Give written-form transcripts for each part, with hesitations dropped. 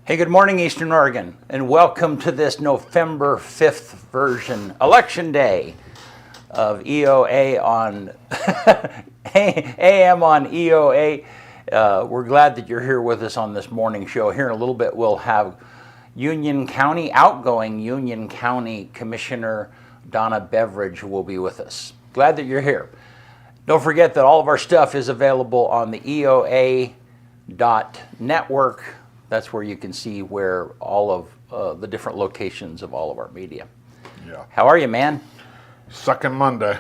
Hey, good morning, Eastern Oregon, and welcome to this November 5th version, Election Day, of EOA on AM on EOA. We're glad that you're here with us on this morning show. Here in a little bit, we'll have outgoing Union County Commissioner Donna Beverage will be with us. Glad that you're here. Don't forget that all of our stuff is available on the EOA.network. That's where you can see where all of the different locations of all of our media. Yeah. How are you, man? Second Monday.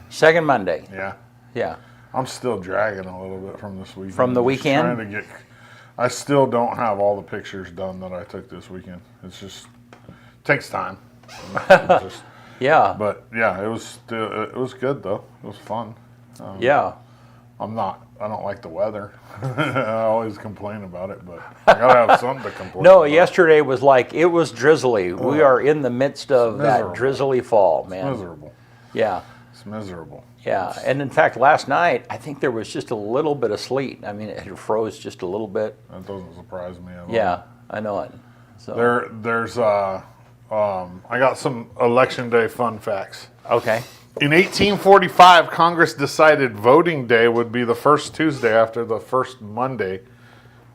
Second Monday. Yeah. Yeah. I'm still dragging a little bit from this weekend. From the weekend? I still don't have all the pictures done that I took this weekend. It's just takes time. Yeah. But yeah, it was good though. It was fun. Yeah. I don't like the weather. I always complain about it, but I gotta have something to complain No, about. yesterday was it was drizzly. We are in the midst of that drizzly fall, man. It's miserable. Yeah. It's miserable. Yeah, and in fact, last night, I think there was just a little bit of sleet. I mean, it froze just a little bit. That doesn't surprise me at all. Yeah, I know it. So I got some Election Day fun facts. Okay. In 1845, Congress decided voting day would be the first Tuesday after the first Monday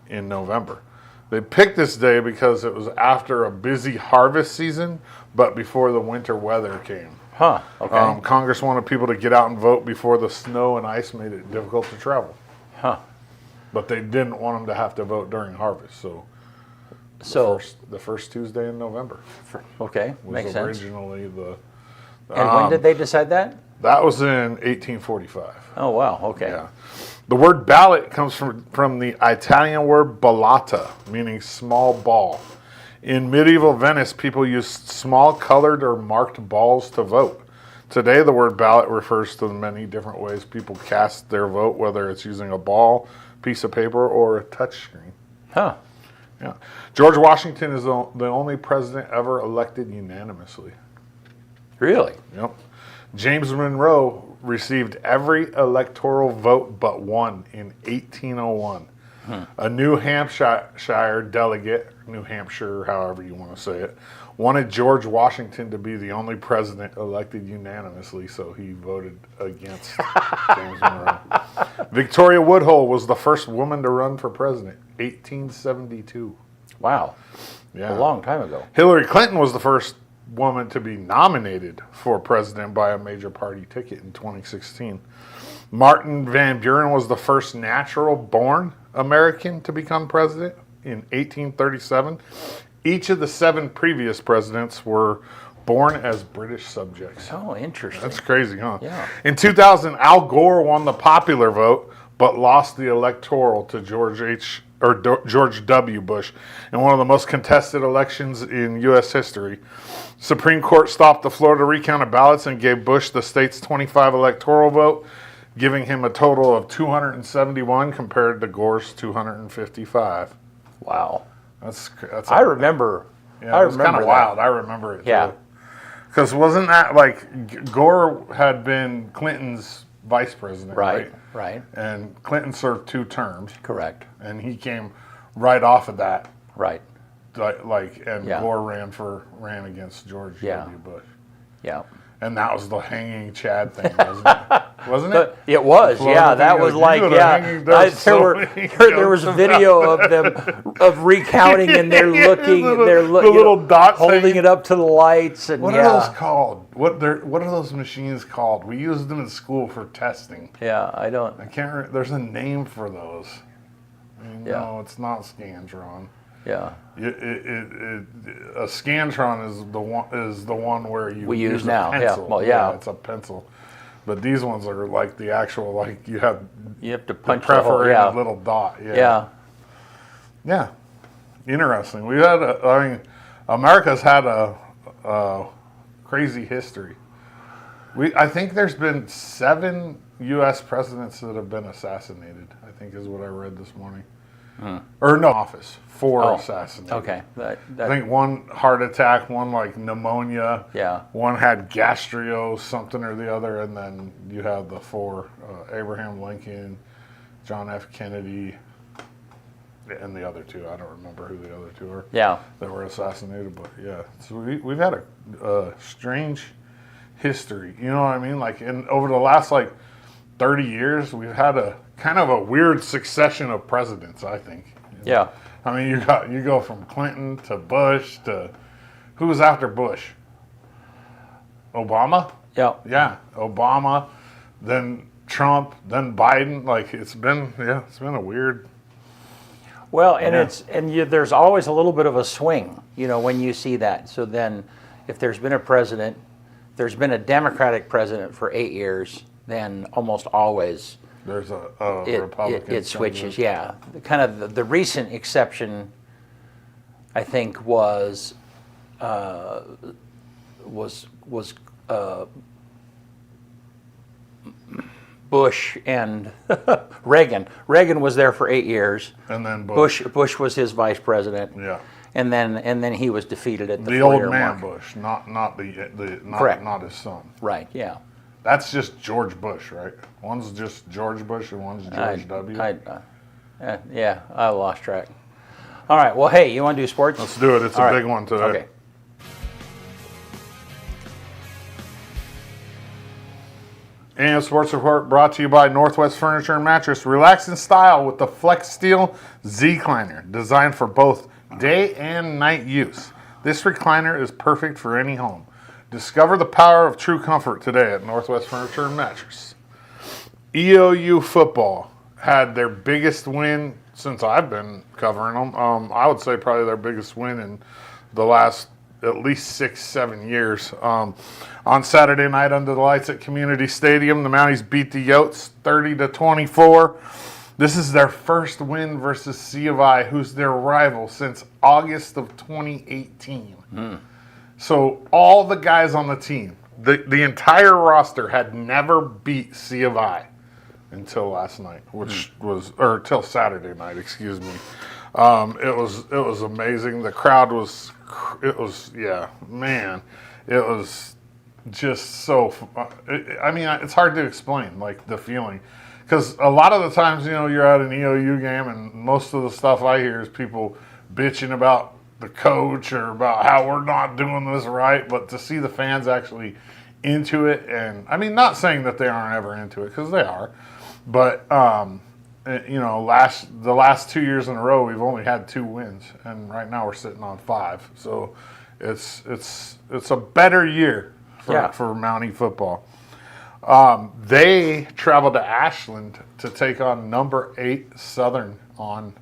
in November. They picked this day because it was after a busy harvest season, but before the winter weather came. Huh, okay. Congress wanted people to get out and vote before the snow and ice made it difficult to travel. Huh. But they didn't want them to have to vote during harvest, so the first Tuesday in November. Okay, makes sense. Originally the... And when did they decide that? That was in 1845. Oh, wow, okay. Yeah. The word ballot comes from the Italian word ballata, meaning small ball. In medieval Venice, people used small colored or marked balls to vote. Today, the word ballot refers to the many different ways people cast their vote, whether it's using a ball, piece of paper, or a touch screen. Huh. Yeah. George Washington is the only president ever elected unanimously. Really? Yep. James Monroe received every electoral vote but one in 1801. A New Hampshire delegate, New Hampshire, however you want to say it, wanted George Washington to be the only president elected unanimously, so he voted against James Monroe. Victoria Woodhull was the first woman to run for president, 1872. Wow. Yeah. A long time ago. Hillary Clinton was the first woman to be nominated for president by a major party ticket in 2016. Martin Van Buren was the first natural-born American to become president in 1837. Each of the 7 previous presidents were born as British subjects. Oh, interesting. That's crazy, huh? Yeah. In 2000, Al Gore won the popular vote, but lost the electoral to George W. Bush in one of the most contested elections in U.S. history. Supreme Court stopped the Florida recount of ballots and gave Bush the state's 25 electoral vote, giving him a total of 271 compared to Gore's 255. Wow. I remember. Yeah, it was kind of wild. I remember it. Yeah. Because wasn't that like Gore had been Clinton's vice president, right? Right. And Clinton served 2 terms. Correct. And he came right off of that. Right. Gore ran against George W. Bush. Yeah. And that was the hanging Chad thing, wasn't it? Wasn't it? It was, yeah. That was there was a video of them recounting, and they're looking, the little dots holding it up to the lights, and what are those called? What are those machines called? We used them in school for testing. Yeah, I can't remember. There's a name for those. No, it's not Scantron. Yeah. A Scantron is the one where we use now. Pencil. Yeah. Well, yeah. It's a pencil. But these ones are like the actual, like you have to punch the perforated little dot. Yeah. Yeah. Interesting. America's had a crazy history. I think there's been 7 U.S. presidents that have been assassinated, I think is what I read this morning. Or no, office. 4 assassinated. Okay. I think 1 heart attack, 1 like pneumonia. Yeah. 1 had gastro something or the other, and then you have the 4, Abraham Lincoln, John F. Kennedy, and the other two. I don't remember who the other two are. Yeah. That were assassinated, but yeah. So we've had a strange history. You know what I mean? Like over the last 30 years, we've had a kind of a weird succession of presidents. I think. Yeah. I mean, you go from Clinton to Bush to who was after Bush? Obama. Yeah. Yeah, Obama, then Trump, then Biden. Like it's been a weird. Well, and there's always a little bit of a swing, when you see that. So then, if there's been a Democratic president for 8 years, then almost always There's a Republican. it switches. Yeah, kind of the recent exception, I think, was Bush and Reagan. Reagan was there for 8 years. And then Bush was his vice president. Yeah. And then he was defeated at the old 4-year man mark. Bush, not Correct. not his son. Right. Yeah. That's just George Bush, right? One's just George Bush and one's George W. Yeah, I lost track. All right. Well, hey, you want to do sports? Let's do it. It's a big one today. Okay. And Sports Report brought to you by Northwest Furniture and Mattress. Relax in style with the Flex Steel Z-Cliner, designed for both day and night use. This recliner is perfect for any home. Discover the power of true comfort today at Northwest Furniture and Mattress. EOU football had their biggest win since I've been covering them. I would say probably their biggest win in the last at least 6-7 years. On Saturday night under the lights at Community Stadium, the Mounties beat the Yotes 30-24. This is their first win versus C of I, who's their rival since August of 2018. So all the guys on the team, the entire roster had never beat C of I until last night, till Saturday night, excuse me. It was amazing. The crowd was it was just so. It's hard to explain the feeling, because a lot of the times you're at an EOU game and most of the stuff I hear is people bitching about the coach or about how we're not doing this right, but to see the fans actually into it, and not saying that they aren't ever into it, because they are, but the last 2 years in a row we've only had 2 wins, and right now we're sitting on 5. So it's a better year for Mountie football. They traveled to Ashland to take on number 8 Southern on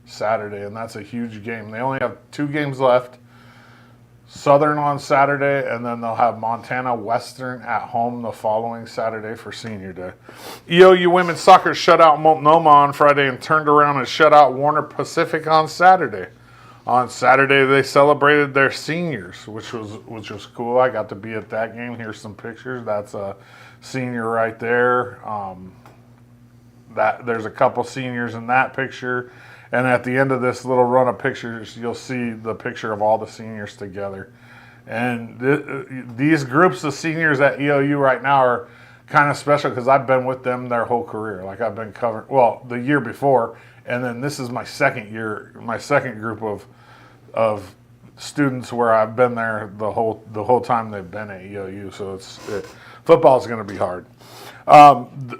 Saturday, and that's a huge game. They only have 2 games left. Southern on Saturday, and then they'll have Montana Western at home the following Saturday for Senior Day. EOU women's soccer shut out Multnomah on Friday and turned around and shut out Warner Pacific on Saturday. On Saturday, they celebrated their seniors, which was cool. I got to be at that game. Here's some pictures. That's a senior right there. There's a couple seniors in that picture. And at the end of this little run of pictures, you'll see the picture of all the seniors together. And these groups of seniors at EOU right now are kind of special because I've been with them their whole career. I've been covering, the year before, and then this is my second group of students where I've been there the whole time they've been at EOU. So football is going to be hard.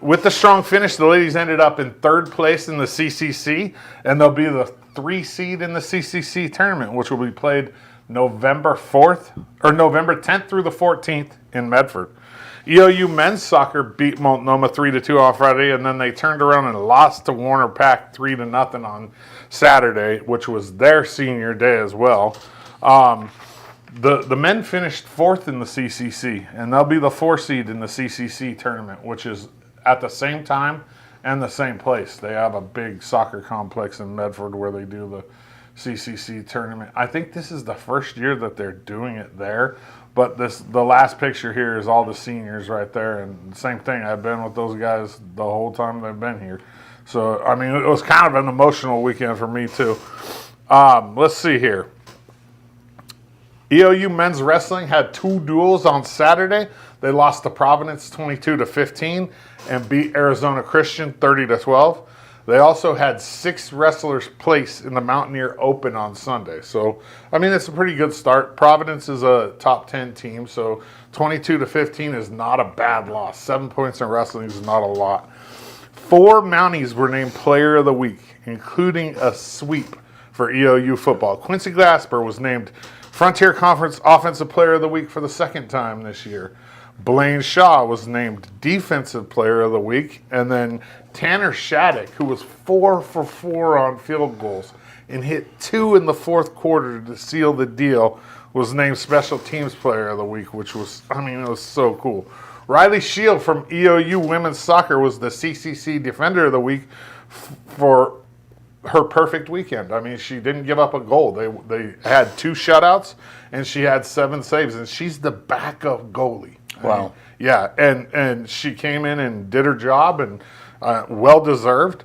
With the strong finish, the ladies ended up in 3rd place in the CCC, and they'll be the 3 seed in the CCC tournament, which will be played November 10th through the 14th in Medford. EOU men's soccer beat Multnomah 3-2 on Friday, and then they turned around and lost to Warner Pack 3-0 on Saturday, which was their senior day as well. The men finished 4th in the CCC, and they'll be the 4 seed in the CCC tournament, which is at the same time and the same place. They have a big soccer complex in Medford where they do the CCC tournament. I think this is the first year that they're doing it there, but the last picture here is all the seniors right there, and same thing. I've been with those guys the whole time they've been here. So, it was kind of an emotional weekend for me, too. Let's see here. EOU men's wrestling had 2 duels on Saturday. They lost to Providence 22-15 and beat Arizona Christian 30-12. They also had 6 wrestlers place in the Mountaineer Open on Sunday. So, I mean, it's a pretty good start. Providence is a top 10 team, so 22-15 is not a bad loss. 7 points in wrestling is not a lot. 4 Mounties were named Player of the Week, including a sweep for EOU football. Quincy Glasper was named Frontier Conference Offensive Player of the Week for the 2nd time this year. Blaine Shaw was named Defensive Player of the Week. And then Tanner Shattuck, who was 4 for 4 on field goals and hit 2 in the 4th quarter to seal the deal, was named Special Teams Player of the Week, which was, I mean, it was so cool. Riley Shield from EOU Women's Soccer was the CCC Defender of the Week for her perfect weekend. I mean, she didn't give up a goal. They had 2 shutouts, and she had 7 saves, and she's the backup goalie. Wow. I mean, yeah, and she came in and did her job, and well-deserved.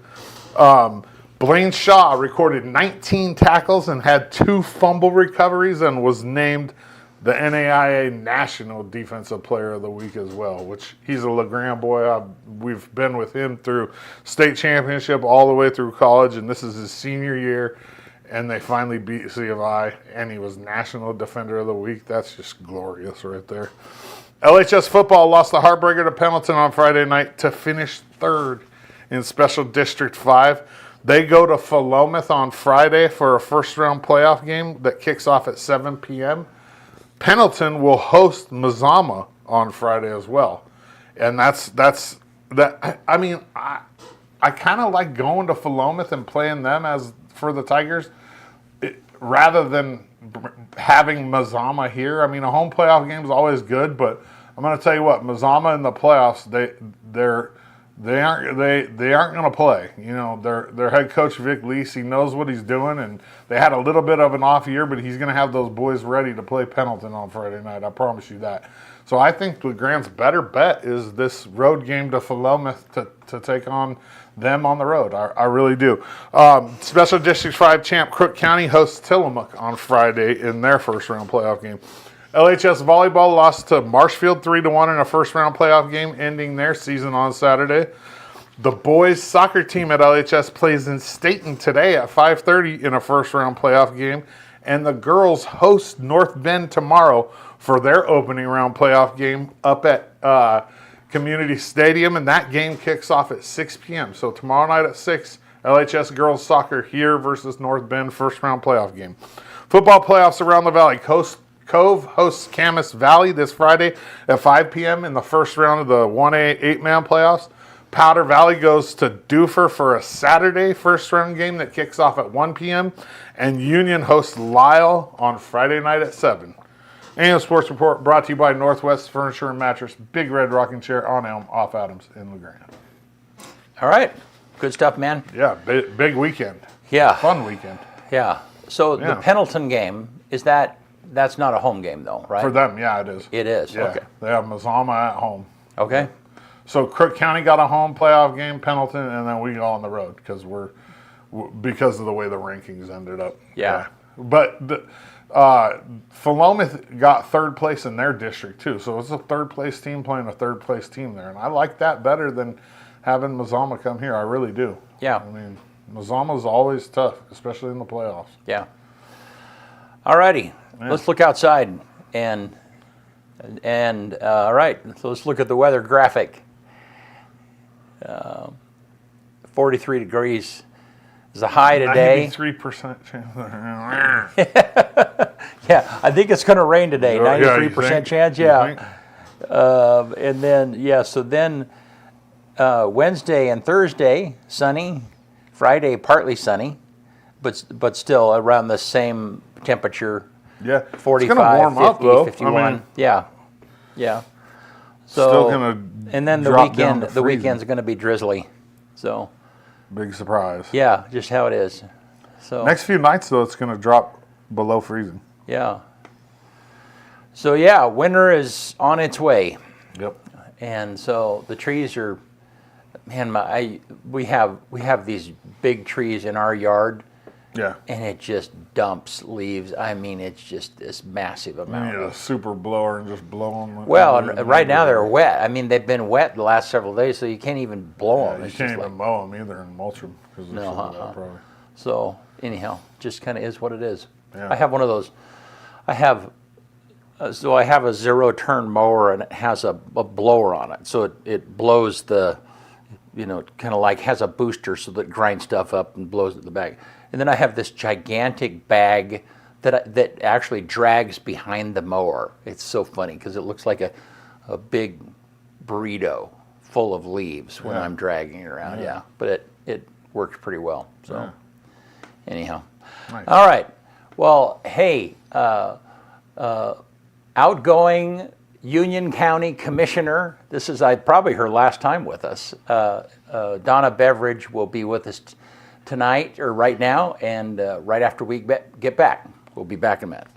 Blaine Shaw recorded 19 tackles and had 2 fumble recoveries and was named the NAIA National Defensive Player of the Week as well, which he's a LeGrand boy. We've been with him through state championship all the way through college, and this is his senior year, and they finally beat C of I, and he was National Defender of the Week. That's just glorious right there. LHS football lost the heartbreaker to Pendleton on Friday night to finish 3rd in Special District 5. They go to Philomath on Friday for a first-round playoff game that kicks off at 7 p.m. Pendleton will host Mazama on Friday as well. And that's that. I mean, I kind of like going to Philomath and playing them as for the Tigers rather than having Mazama here. I mean, a home playoff game is always good, but I'm going to tell you what, Mazama in the playoffs, they aren't going to play. You know, their head coach Vic Leese, he knows what he's doing, and they had a little bit of an off year, but he's going to have those boys ready to play Pendleton on Friday night. I promise you that. So I think LeGrand's better bet is this road game to Philomath to take on them on the road. I really do. Special District 5 champ Crook County hosts Tillamook on Friday in their first-round playoff game. LHS volleyball lost to Marshfield 3-1 in a first-round playoff game, ending their season on Saturday. The boys' soccer team at LHS plays in Staten today at 5:30 in a first-round playoff game, and the girls host North Bend tomorrow for their opening round playoff game up at Community Stadium, and that game kicks off at 6 p.m. So tomorrow night at 6, LHS girls soccer here versus North Bend first-round playoff game. Football playoffs around the valley. Cove hosts Camas Valley this Friday at 5 p.m. in the first round of the 1A 8-man playoffs. Powder Valley goes to Doofer for a Saturday first-round game that kicks off at 1 p.m. And Union hosts Lyle on Friday night at 7. And a sports report brought to you by Northwest Furniture and Mattress, Big Red Rocking Chair on Elm, off Adams in LeGrand. All right. Good stuff, man. Yeah, big weekend. Yeah. Fun weekend. Yeah. So the Pendleton game, that's not a home game, though, right? For them, yeah, it is. It is, yeah. okay. They have Mazama at home. Okay. So Crook County got a home playoff game, Pendleton, and then we go on the road because because of the way the rankings ended up. Yeah. But Philomath got 3rd place in their district, too. So it's a 3rd-place team playing a 3rd-place team there. And I like that better than having Mazama come here. I really do. Yeah. I mean, Mazama's always tough, especially in the playoffs. Yeah. All righty. Yeah. Let's look outside. And all right, so let's look at the weather graphic. 43 degrees is the high today. 93% chance. Yeah, I think it's going to rain today. 93% chance, yeah. And then, so then Wednesday and Thursday, sunny. Friday, partly sunny, but still around the same temperature. Yeah, 45, it's gonna warm 50, up, though. 51. I mean, yeah. So, still gonna and then the weekend's going to be drizzly. So, big surprise. Yeah, just how it is. So next few nights though, it's going to drop below freezing. Yeah. So yeah, winter is on its way. Yep. And so the trees are, man, we have these big trees in our yard, Yeah. and it just dumps leaves. I mean, it's just this massive You amount. need a super blower and just blow them. Well, and right now they're wet. I mean, they've been wet the last several days, so you can't even blow them. You It's can't just even mow them either and mulch them because they're No, so wet, probably. So anyhow, just kind of is what it is. Yeah. I have one of those. I have a zero-turn mower, and it has a blower on it, so it blows the, kind of like has a booster so that it grinds stuff up and blows it in the bag. And then I have this gigantic bag that actually drags behind the mower. It's so funny because it looks like a big burrito full of leaves when I'm dragging it around. Yeah, but it works pretty well. So anyhow, Nice. all right. Well, hey, outgoing Union County Commissioner. This is probably her last time with us. Donna Beverage will be with us tonight or right now, and right after we get back. We'll be back in a minute.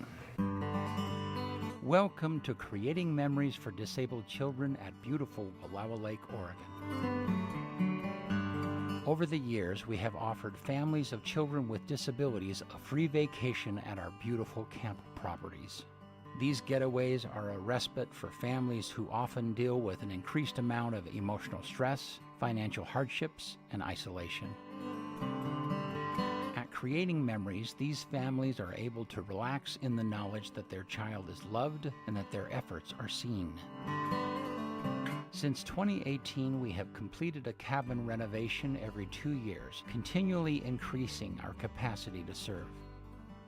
Welcome to Creating Memories for Disabled Children at beautiful Wallowa Lake, Oregon. Over the years, we have offered families of children with disabilities a free vacation at our beautiful camp properties. These getaways are a respite for families who often deal with an increased amount of emotional stress, financial hardships, and isolation. At Creating Memories, these families are able to relax in the knowledge that their child is loved and that their efforts are seen. Since 2018, we have completed a cabin renovation every 2 years, continually increasing our capacity to serve.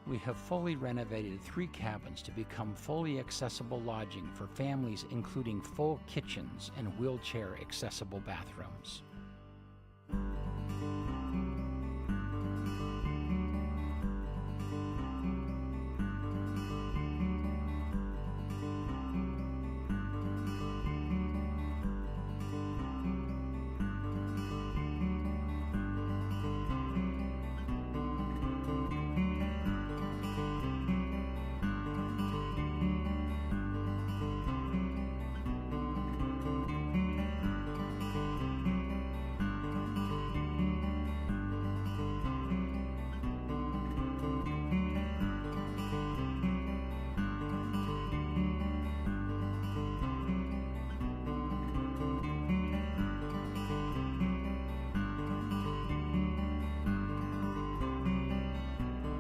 We have fully renovated 3 cabins to become fully accessible lodging for families, including full kitchens and wheelchair-accessible bathrooms.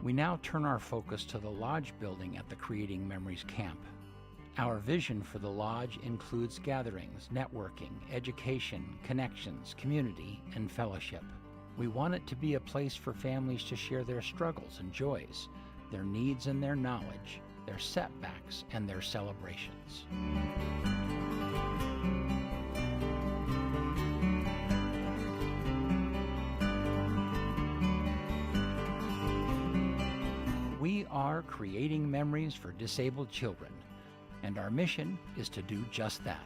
We now turn our focus to the lodge building at the Creating Memories camp. Our vision for the lodge includes gatherings, networking, education, connections, community, and fellowship. We want it to be a place for families to share their struggles and joys, their needs and their knowledge, their setbacks and their celebrations. We are creating memories for disabled children, and our mission is to do just that.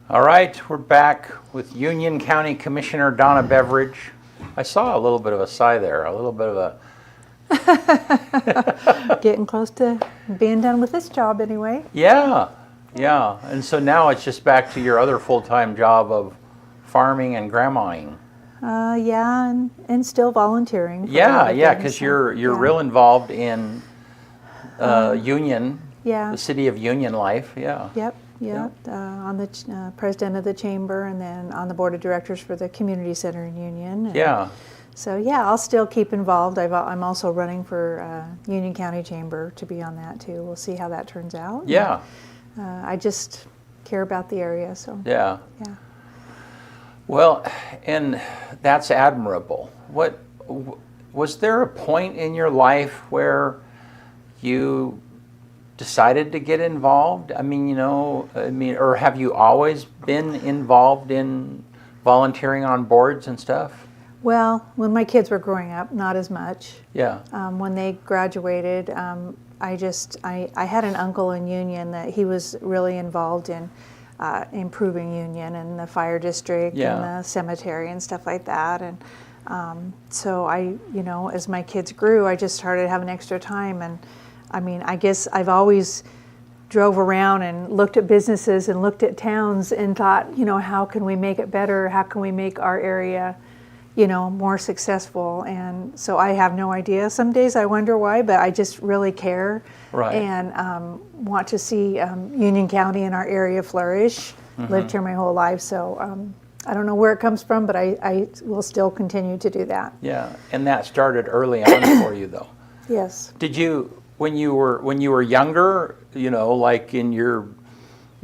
All right, we're back with Union County Commissioner Donna Beverage. I saw a little bit of a sigh there, a little bit of a Getting close to being done with this job anyway. Yeah. And so now it's just back to your other full-time job of farming and grandmaing. Yeah, and still volunteering. Yeah, because you're real involved in Union, the city of Union life. Yeah. Yep. On the president of the chamber, and then on the board of directors for the community center in Union. And so yeah, I'll still keep involved. I'm also running for Union County Chamber to be on that too. We'll see how that turns out. Yeah. And, I just care about the area, so. Yeah. Yeah. Well, and that's admirable. Was there a point in your life where you decided to get involved? Or have you always been involved in volunteering on boards and stuff? Well, when my kids were growing up, not as much. Yeah. When they graduated, I had an uncle in Union that he was really involved in improving Union and the fire district and the cemetery and stuff like that. And So as my kids grew, I just started having extra time. And I mean, I guess I've always drove around and looked at businesses and looked at towns and thought, how can we make it better? How can we make our area, more successful? And so I have no idea. Some days I wonder why, but I just really care. Right. And want to see Union County and our area flourish. Lived here my whole life, so I don't know where it comes from, but I will still continue to do that. Yeah, and that started early on for you, though. Yes. Did you, when you were younger, like in your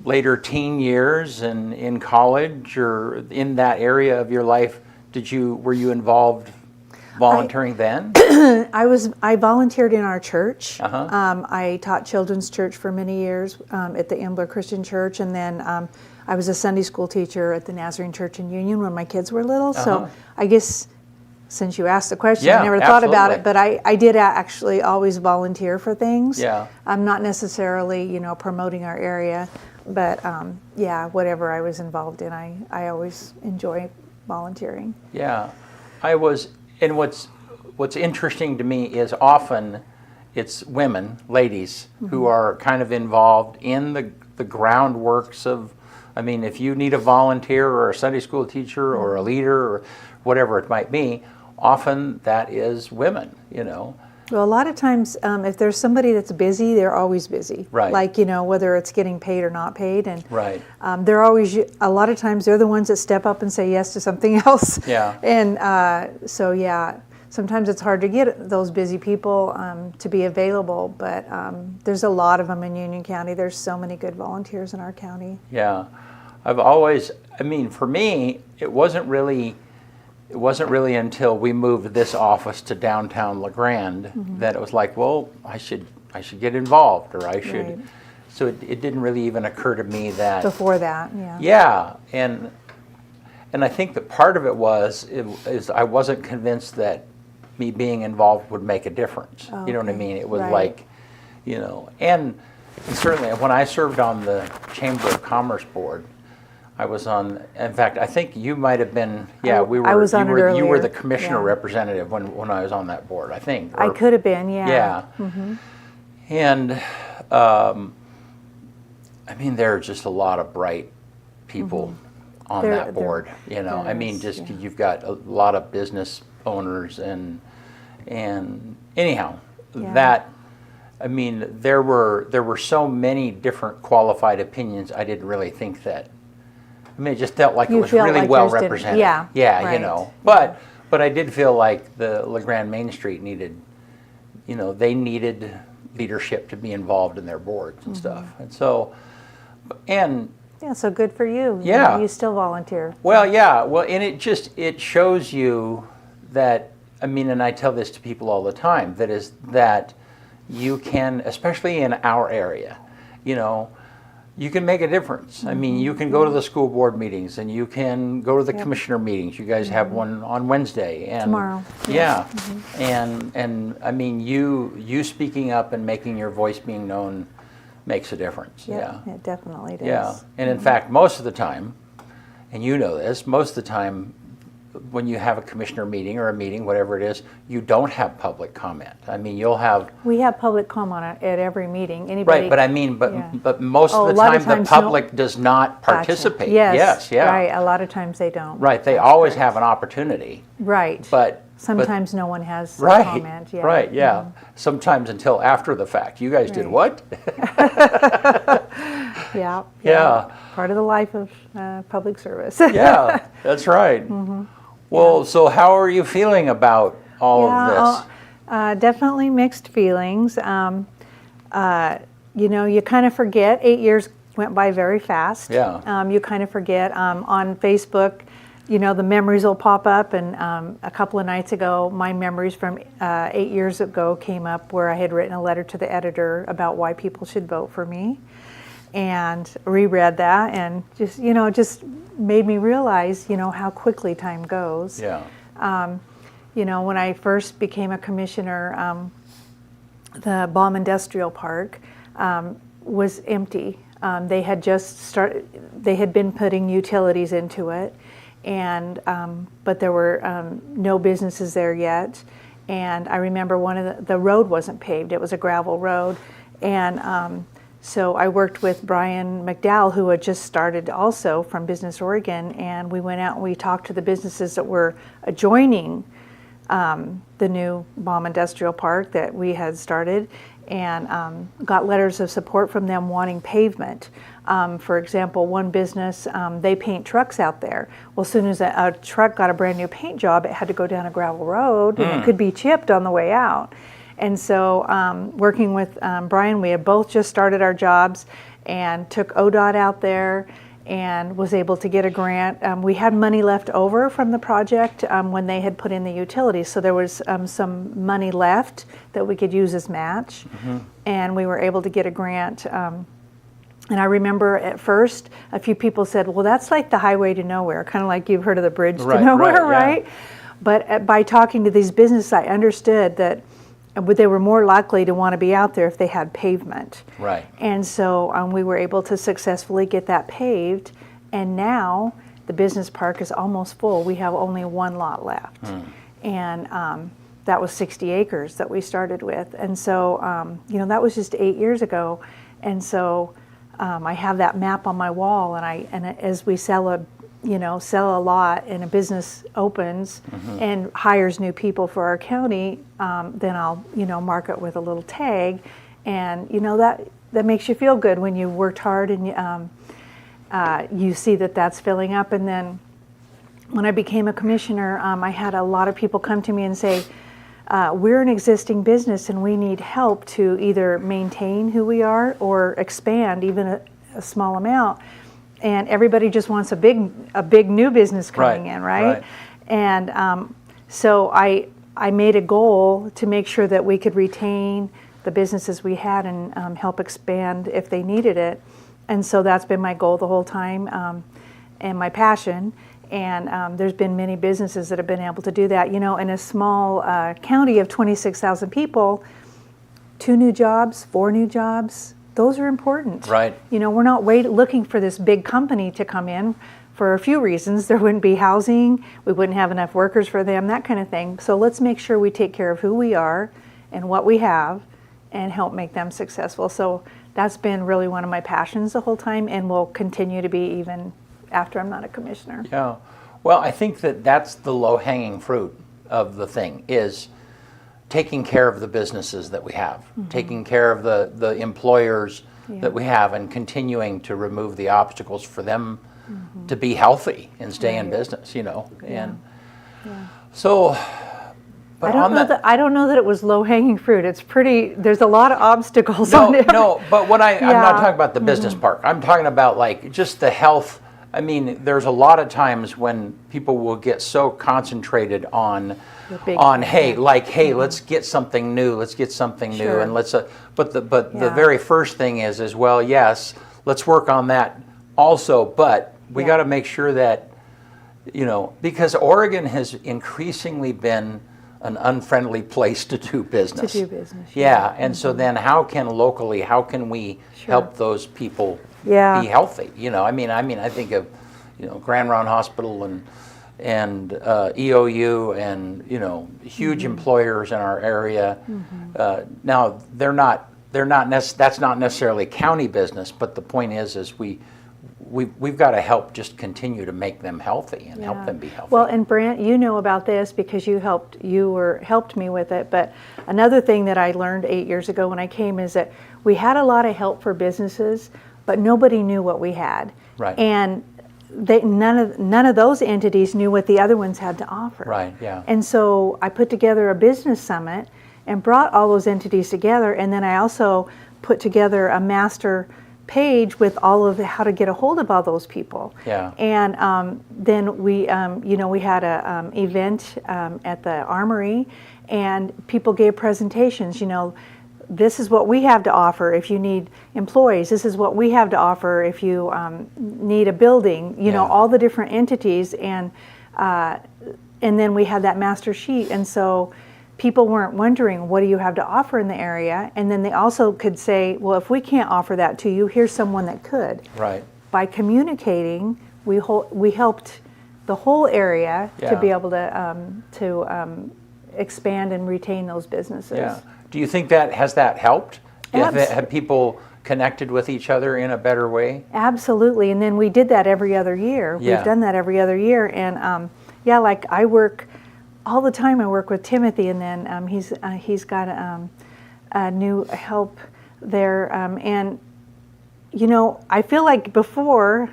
later teen years and in college or in that area of your life, were you involved volunteering then? I volunteered in our church. Uh-huh. I taught children's church for many years at the Ambler Christian Church, and then I was a Sunday school teacher at the Nazarene Church in Union when my kids were little. Uh-huh. So I guess since you asked the question, Yeah, I never thought about absolutely. it, but I did actually always volunteer for things. Yeah. I'm not necessarily, promoting our area, but whatever I was involved in, I always enjoy volunteering. Yeah, and what's interesting to me is often it's women, ladies, who are kind of involved in the groundworks of, if you need a volunteer or a Sunday school teacher or a leader or whatever it might be, often that is women, Well, a lot of times, if there's somebody that's busy, they're always busy. Right. Like, whether it's getting paid or not paid. And Right. they're always, a lot of times, they're the ones that step up and say yes to something else. Yeah. And sometimes it's hard to get those busy people to be available, but there's a lot of them in Union County. There's so many good volunteers in our county. Yeah, I've always, for me, it wasn't really until we moved this office to downtown LeGrand that it was like, well, I should get involved, or I should. Right. So it didn't really even occur to me that. Before that, yeah. Yeah, and I think that part of it is I wasn't convinced that me being involved would make a difference. Oh, you know what I okay. mean? It was Right. like, and certainly when I served on the Chamber of Commerce Board, I was on. In fact, I think you might have been. Yeah, we were. I was on it you were earlier. the commissioner Yeah. representative when I was on that board. I think. I could have been, yeah. Yeah. And there are just a lot of bright people on that board. You've got a lot of business owners and anyhow, Yeah. that. There were so many different qualified opinions. I didn't really think that. It just felt like it You was felt really like well yours didn't- represented. yeah, Yeah, right. But I did feel like the LeGrand Main Street needed, they needed leadership to be involved in their boards and stuff. And so, Yeah, so good for you. Yeah. You still volunteer. well, yeah, and it shows you that, and I tell this to people all the time, that you can, especially in our area, you can make a difference. You can go to the school board meetings, and you can go to the commissioner meetings. You guys have one on Wednesday and Tomorrow. Yeah, and you speaking up and making your voice being known makes a difference. Yeah, it definitely does. Yeah, and in fact, most of the time, and you know this, most of the time when you have a commissioner meeting or a meeting, whatever it is, you don't have public comment. You'll have. We have public comment at every meeting. Anybody. Right, but Yeah. but most Oh, of a the lot time of times the public does not Gotcha. participate. Yes. yeah. Right. A lot of times they don't. Right, they always have an opportunity. Right. But sometimes no one has a right, comment. Yeah. right, yeah. Sometimes until after the fact. You guys did Right. what? Yeah. Yeah. Part of the life of public service. Yeah, that's right. Well, so how are you feeling about all of this? Definitely mixed feelings. You kind of forget. 8 years went by very fast. Yeah. You kind of forget. On Facebook, the memories will pop up. And a couple of nights ago, my memories from 8 years ago came up where I had written a letter to the editor about why people should vote for me. And reread that and just made me realize, how quickly time goes. Yeah. When I first became a commissioner, the Baum Industrial Park was empty. They had been putting utilities into it, and but there were no businesses there yet. And I remember one of the road wasn't paved; it was a gravel road, and so I worked with Brian McDowell, who had just started also from Business Oregon, and we went out and we talked to the businesses that were adjoining the new Baum Industrial Park that we had started, and got letters of support from them wanting pavement. For example, one business, they paint trucks out there. Well, as soon as a truck got a brand new paint job, it had to go down a gravel road, and it could be chipped on the way out. And so working with Brian, we had both just started our jobs and took ODOT out there and was able to get a grant. We had money left over from the project when they had put in the utilities, so there was some money left that we could use as match, and we were able to get a grant. And I remember at first a few people said, well, that's like the highway to nowhere, kind of like you've heard of the bridge to nowhere, right? But by talking to these businesses, I understood that they were more likely to want to be out there if they had pavement. Right. And so we were able to successfully get that paved, and now the business park is almost full. We have only one lot left. And that was 60 acres that we started with. And so, you know, that was just 8 years ago. And so I have that map on my wall, and as we sell a lot and a business opens and hires new people for our county, then I'll, mark it with a little tag. And, that makes you feel good when you worked hard and you see that that's filling up. And then when I became a commissioner, I had a lot of people come to me and say, we're an existing business and we need help to either maintain who we are or expand even a small amount. And everybody just wants a big new business coming in, right? And so I made a goal to make sure that we could retain the businesses we had and help expand if they needed it. And so that's been my goal the whole time, and my passion. And there's been many businesses that have been able to do that. In a small county of 26,000 people, 2 new jobs, 4 new jobs, those are important. Right. We're not looking for this big company to come in for a few reasons. There wouldn't be housing, we wouldn't have enough workers for them, that kind of thing. So let's make sure we take care of who we are and what we have and help make them successful. So that's been really one of my passions the whole time, and will continue to be even after I'm not a commissioner. Yeah. Well, I think that's the low-hanging fruit of the thing, is taking care of the businesses that we have, taking care of the employers that we have, and continuing to remove the obstacles for them to be healthy and stay in business, And so, but I don't know that it was low-hanging fruit. It's there's a lot of obstacles on it. No, but I'm not talking about the business park. I'm talking about like just the health. I mean, there's a lot of times when people will get so concentrated on hey, let's get something new, new, and let's. But the very first thing is well, yes, let's work on that also. But we got to make sure that, because Oregon has increasingly been an unfriendly place to do business. Yeah, and so then how can we help those people be healthy? I think of, Grand Round Hospital and EOU and huge employers in our area. Now that's not necessarily county business, but the point is we've got to help just continue to make them healthy and help them be healthy. Well, and Brant, about this because you helped me with it. But another thing that I learned 8 years ago when I came is that we had a lot of help for businesses, but nobody knew what we had. Right. And none of those entities knew what the other ones had to offer. Right. Yeah. And so I put together a business summit and brought all those entities together, and then I also put together a master page with all of how to get a hold of all those people. Yeah. And then we had a event at the Armory, and people gave presentations. This is what we have to offer if you need employees. This is what we have to offer if you need a building. All the different entities, and then we had that master sheet, and so people weren't wondering, what do you have to offer in the area? And then they also could say, well, if we can't offer that to you, here's someone that could. Right. By communicating, we helped the whole area to Yeah. be able to expand and retain those businesses. Yeah. Do you think that has helped? Abs- Have people connected with each other in a better way? Absolutely, and then we did that every other year. Yeah. We've done that every other year, and yeah, like I work all the time. I work with Timothy, and then he's got a new help there, and you know, I feel like before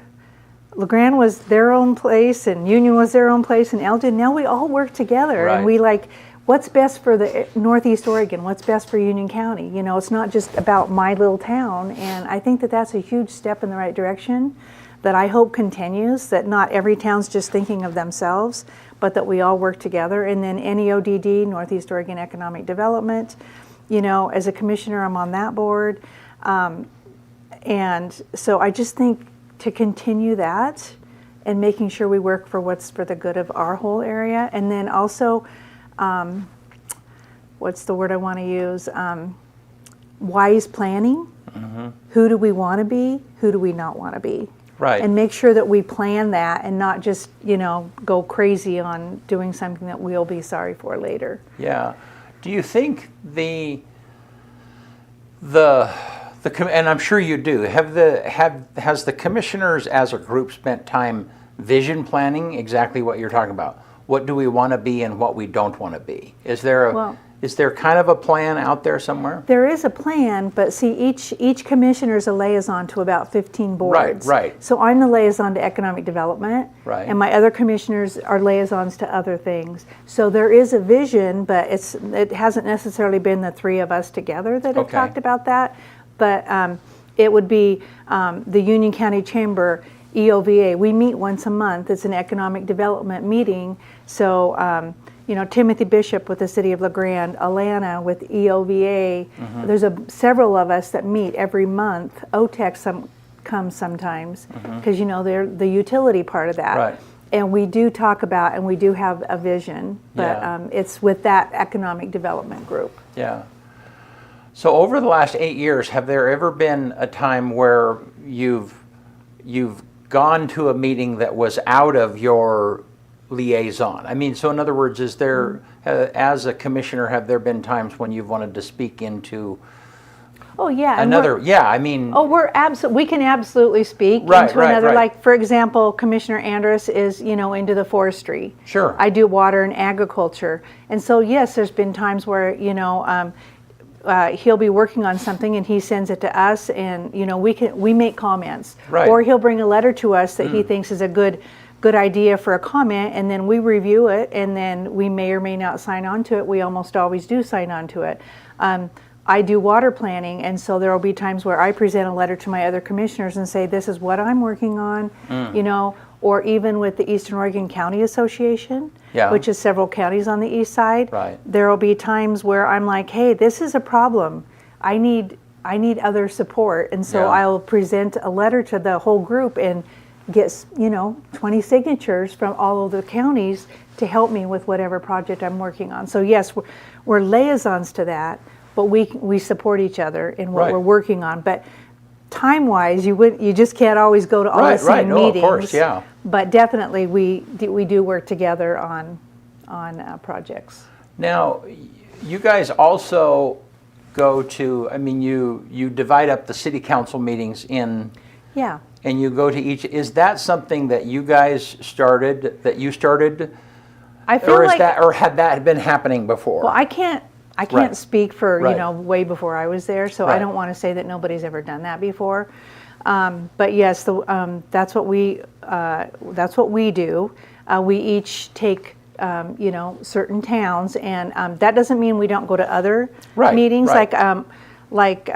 LeGrand was their own place, and Union was their own place, and Elgin. Now we all work together, Right. and we like. What's best for the Northeast Oregon? What's best for Union County? You know, it's not just about my little town, and I think that that's a huge step in the right direction that I hope continues, that not every town's just thinking of themselves, but that we all work together. And then NEODD, Northeast Oregon Economic Development, you know, as a commissioner, I'm on that board. And so I just think to continue that and making sure we work for what's for the good of our whole area. And then also, what's the word I want to use? Wise planning. Mm-hmm. Who do we want to be? Who do we not want to be? Right. And make sure that we plan that and not just, you know, go crazy on doing something that we'll be sorry for later. Yeah. Do you think and I'm sure you do, has the commissioners as a group spent time vision planning exactly what you're talking about? What do we want to be and what we don't want to be? Is there kind of a plan out there somewhere? There is a plan, but see, each commissioner is a liaison to about 15 boards. Right. So I'm the liaison to economic development, right. And my other commissioners are liaisons to other things. So there is a vision, but it hasn't necessarily been the three of us together that have talked about that. But it would be the Union County Chamber, EOVA. We meet once a month. It's an economic development meeting. So, you know, Timothy Bishop with the City of LeGrand, Alana with EOVA. Mm-hmm. There's several of us that meet every month. OTEC comes sometimes because, you know, they're the utility part of that. Right. And we do talk about, and we do have a vision, but it's with that economic development group. Yeah. So over the last 8 years, have there ever been a time where you've gone to a meeting that was out of your liaison? I mean, so in other words, is there, as a commissioner, have there been times when you've wanted to speak into another? Yeah, I mean. Oh, we can absolutely speak into another. Right. Like, for example, Commissioner Andrus is, you know, into the forestry. Sure. I do water and agriculture, and so yes, there's been times where, you know, he'll be working on something and he sends it to us, and you know, we make comments, right. Or he'll bring a letter to us that he thinks is a good idea for a comment, and then we review it, and then we may or may not sign on to it. We almost always do sign on to it. I do water planning, and so there will be times where I present a letter to my other commissioners and say, this is what I'm working on, you know, or even with the Eastern Oregon County Association, which is several counties on the east side. Right. There will be times where I'm like, hey, this is a problem. I need other support, and so I'll present a letter to the whole group and get, you know, 20 signatures from all of the counties to help me with whatever project I'm working on. So yes, we're liaisons to that, but we support each other in what we're working on. But time-wise, you just can't always go to all the same meetings. Of course, yeah. But definitely we do work together on projects. Now, you guys also go to, I mean, you divide up the city council meetings in. Yeah. And you go to each. Is that something that you guys started? That you started? I feel or is like, or had that been happening before? Well, I can't speak for you know, way before I was there, so I don't want to say that nobody's ever done that before. But yes, that's what we do. We each take you know, certain towns, and that doesn't mean we don't go to other meetings. Like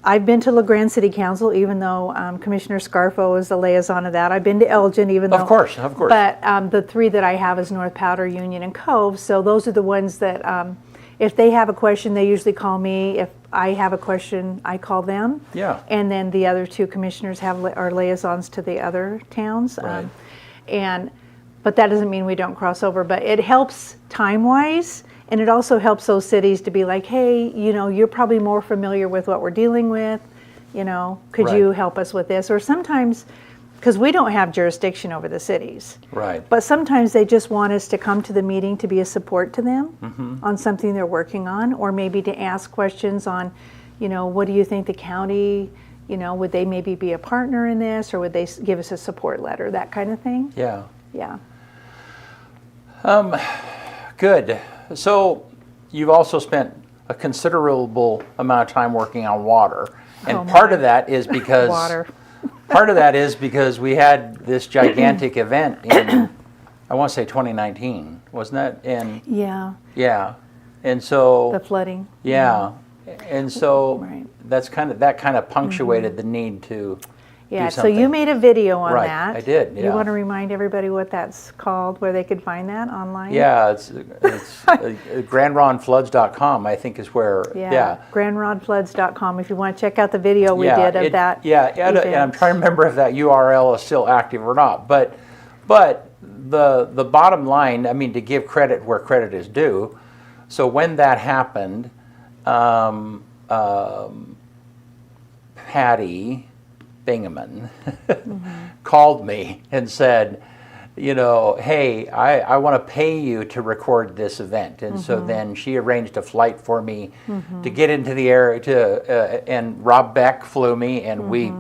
I've been to LeGrand City Council, even though Commissioner Scarfo is the liaison of that. I've been to Elgin, even though. Of course. But the three that I have is North Powder, Union, and Cove. So those are the ones that, if they have a question, they usually call me. If I have a question, I call them. Yeah. And then the other two commissioners are liaisons to the other towns. Right. But that doesn't mean we don't cross over. But it helps time-wise. And it also helps those cities to be like, hey, you know, you're probably more familiar with what we're dealing with. You know, could you help us with this? Or sometimes because we don't have jurisdiction over the cities. Right. But sometimes they just want us to come to the meeting to be a support to them on something they're working on, or maybe to ask questions on, what do you think the county, would they maybe be a partner in this, or would they give us a support letter, that kind of thing. Yeah. Yeah. Good. So you've also spent a considerable amount of time working on water. And part of that is because Water. part of that is because we had this gigantic event in, I want to say 2019, wasn't that? And Yeah. yeah. And so The flooding. yeah. And so Right. that kind of punctuated the need to Yeah, do so something. you made a video on Right, that. I did, You yeah. want to remind everybody what that's called, where they could find that online? Yeah, it's grandronfloods.com, I think is where, yeah. grandrodfloods.com if you want to check out the video we Yeah, did of that. Yeah, and I'm event. trying to remember if that URL is still active or not. But the bottom line, I mean, to give credit where credit is due. So when that happened, Patty Bingaman called me and said, hey, I want to pay you to record this event. And so then she arranged a flight for me to get into the area and Rob Beck flew me and we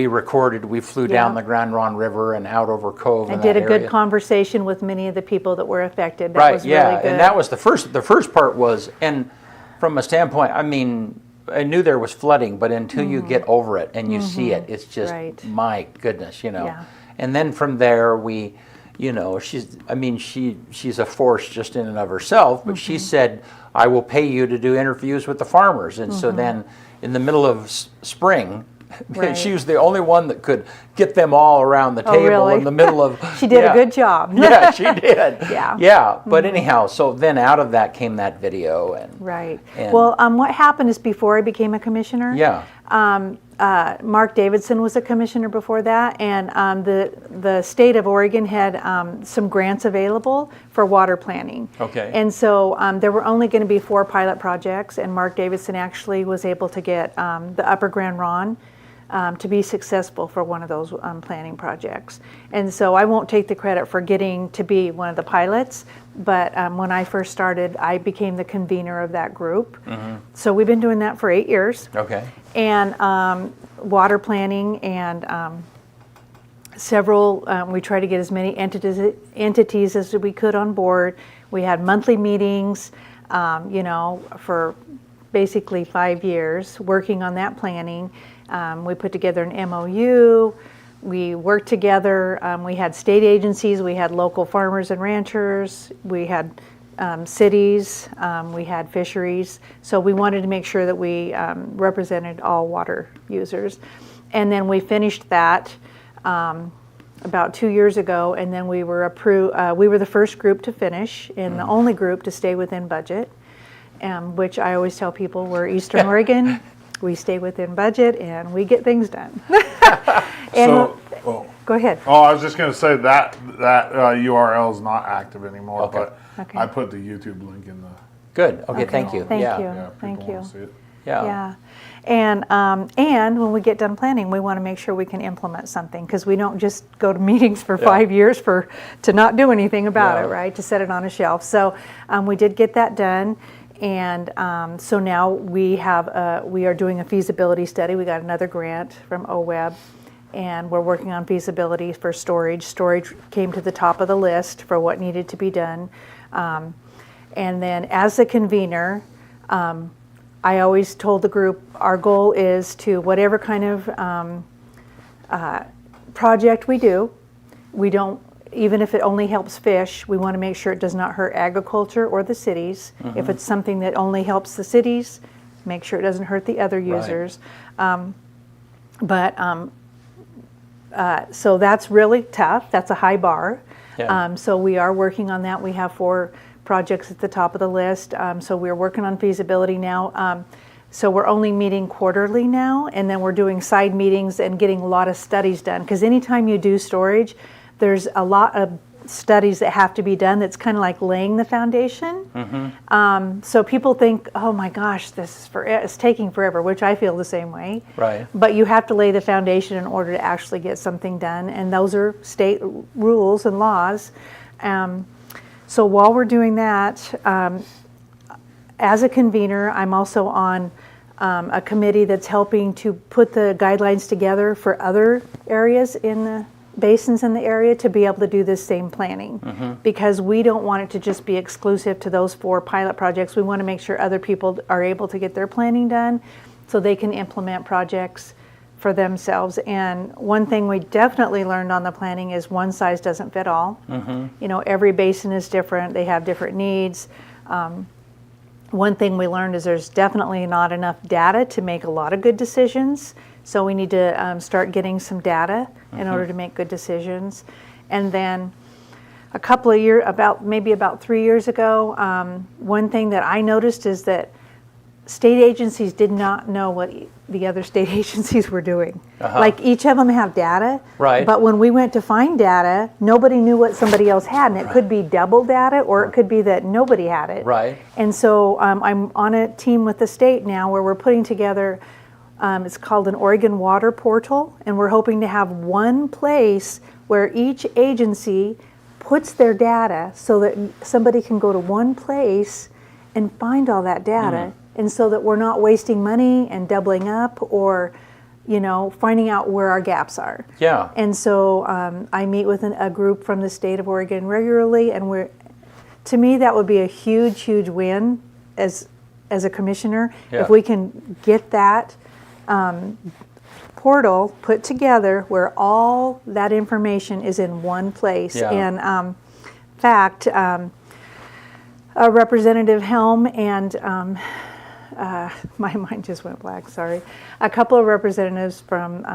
recorded. We flew down the Grand Ronde River and out over Cove. I and did that a good area. conversation with many of the people that were affected. That Right, was yeah, really good. and that was the first part was, and from a standpoint, I mean, I knew there was flooding, but until you get over it and you see it, it's just, Right. my goodness, Yeah. And then from there, we, she's a force just in and of herself, but she said, I will pay you to do interviews with the farmers. And so then in the middle of spring, Right. she was the only one that could get them all around the Oh, table really? in the middle of. She did yeah. a good job. Yeah, she did. Yeah. Yeah, but anyhow, so then out of that came that video, and Right. And- Well, what happened is before I became a commissioner, yeah, Mark Davidson was a commissioner before that, and the state of Oregon had some grants available for water planning. Okay. And so there were only going to be 4 pilot projects, and Mark Davidson actually was able to get the Upper Grand Ronde to be successful for one of those planning projects. And so I won't take the credit for getting to be one of the pilots, but when I first started, I became the convener of that group. So we've been doing that for 8 years. okay, And water planning and several, we try to get as many entities as we could on board. We had monthly meetings, for basically 5 years, working on that planning. We put together an MOU. We worked together. We had state agencies. We had local farmers and ranchers. We had cities. We had fisheries. So we wanted to make sure that we represented all water users. And then we finished that about 2 years ago. And then we were approved. We were the first group to finish and the only group to stay within budget, which I always tell people we're Eastern Oregon. We stay within budget and we get things done. Go ahead. Oh, I was just going to say that URL is not active anymore, Okay. but Okay. I put the YouTube link in the. good. Okay, thank you. Thank yeah. you. Yeah, Thank people you. want to see it. Yeah. Yeah. And when we get done planning, we want to make sure we can implement something because we don't just go to meetings for 5 years to not do anything about Yeah. it, right? To set it on a shelf. So we did get that done. And so now we are doing a feasibility study. We got another grant from OWEB, and we're working on feasibility for storage. Storage came to the top of the list for what needed to be done. And then as a convener, I always told the group our goal is to whatever kind of project we do, we don't, even if it only helps fish, we want to make sure it does not hurt agriculture or the cities. If it's something that only helps the cities, make sure it doesn't hurt the other users. So that's really tough. That's a high bar. Yeah. So we are working on that. We have 4 projects at the top of the list. So we're working on feasibility now. So we're only meeting quarterly now, and then we're doing side meetings and getting a lot of studies done. Because anytime you do storage, there's a lot of studies that have to be done that's kind of like laying the foundation. So people think, oh my gosh, it's taking forever, which I feel the same way. Right. But you have to lay the foundation in order to actually get something done, and those are state rules and laws. So while we're doing that, as a convener, I'm also on a committee that's helping to put the guidelines together for other areas in the basins in the area to be able to do this same planning, because we don't want it to just be exclusive to those 4 pilot projects. We want to make sure other people are able to get their planning done so they can implement projects for themselves. And one thing we definitely learned on the planning is one size doesn't fit all. You know, every basin is different. They have different needs. One thing we learned is there's definitely not enough data to make a lot of good decisions. So we need to start getting some data in order to make good decisions. And then a couple of years, maybe about 3 years ago, one thing that I noticed is that state agencies did not know what the other state agencies were doing. Like each of them have data, right? But when we went to find data, nobody knew what somebody else had, and it could be double data, or it could be that nobody had it. Right. And so I'm on a team with the state now where we're putting together, it's called an Oregon Water Portal, and we're hoping to have one place where each agency puts their data so that somebody can go to one place and find all that data. And so that we're not wasting money and doubling up, or, you know, finding out where our gaps are. Yeah. And so I meet with a group from the state of Oregon regularly, and to me, that would be a huge, huge win as a commissioner, if we can get that portal put together where all that information is in one place. And in fact, Representative Helm and my mind just went blank, sorry. A couple of representatives from